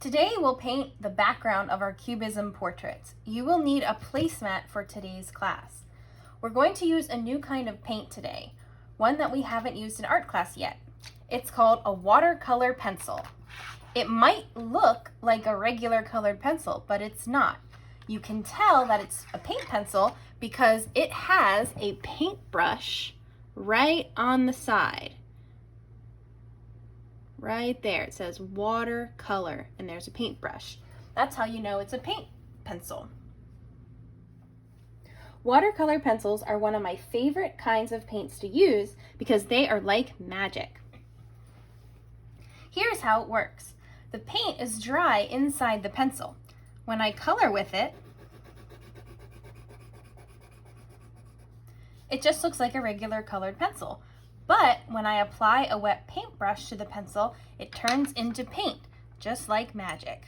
Today we'll paint the background of our cubism portraits. You will need a placemat for today's class. We're going to use a new kind of paint today, one that we haven't used in art class yet. It's called a watercolor pencil. It might look like a regular colored pencil, but it's not. You can tell that it's a paint pencil because it has a paintbrush right on the side. Right there, it says watercolor, and there's a paintbrush. That's how you know it's a paint pencil. Watercolor pencils are one of my favorite kinds of paints to use because they are like magic. Here's how it works. The paint is dry inside the pencil. When I color with it, it just looks like a regular colored pencil. But when I apply a wet paintbrush to the pencil, it turns into paint, just like magic.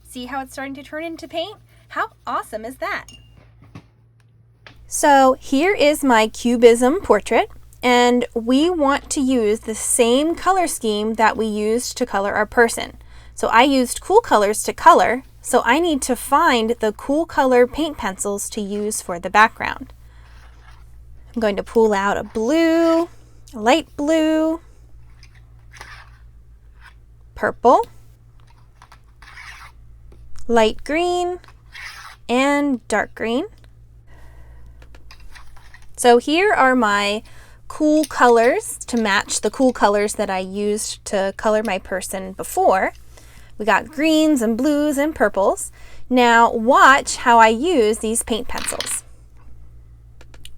See how it's starting to turn into paint? How awesome is that? So here is my cubism portrait. And we want to use the same color scheme that we used to color our person. So I used cool colors to color, so I need to find the cool color paint pencils to use for the background. I'm going to pull out a blue, a light blue, purple, light green, and dark green. So here are my cool colors to match the cool colors that I used to color my person before. We got greens and blues and purples. Now watch how I use these paint pencils.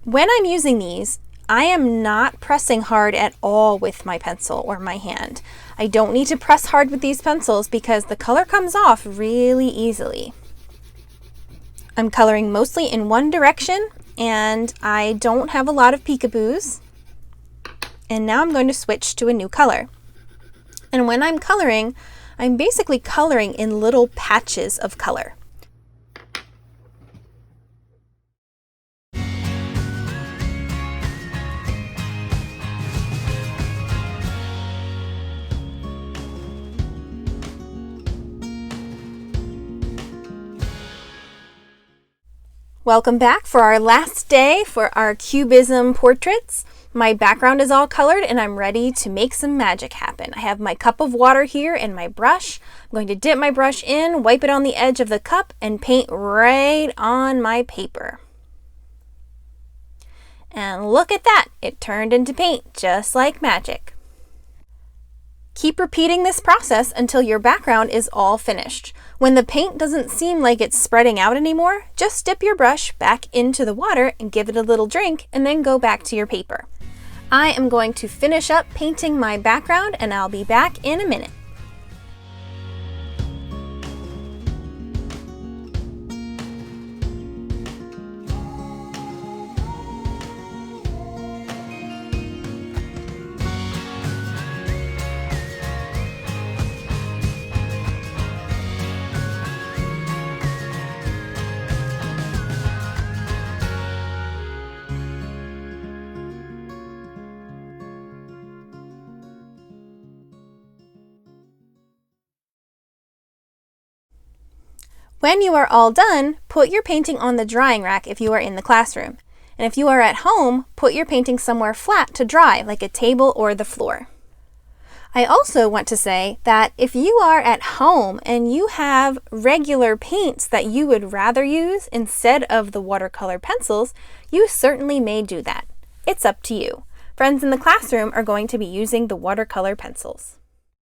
When I'm using these, I am not pressing hard at all with my pencil or my hand. I don't need to press hard with these pencils because the color comes off really easily. I'm coloring mostly in one direction and I don't have a lot of peekaboos. And now I'm going to switch to a new color. And when I'm coloring, I'm basically coloring in little patches of color. Welcome back for our last day for our cubism portraits. My background is all colored and I'm ready to make some magic happen. I have my cup of water here and my brush. I'm going to dip my brush in, wipe it on the edge of the cup, and paint right on my paper. And look at that! It turned into paint just like magic. Keep repeating this process until your background is all finished. When the paint doesn't seem like it's spreading out anymore, just dip your brush back into the water and give it a little drink and then go back to your paper. I am going to finish up painting my background and I'll be back in a minute. When you are all done, put your painting on the drying rack if you are in the classroom. And if you are at home, put your painting somewhere flat to dry, like a table or the floor. I also want to say that if you are at home and you have regular paints that you would rather use instead of the watercolor pencils, you certainly may do that. It's up to you. Friends in the classroom are going to be using the watercolor pencils.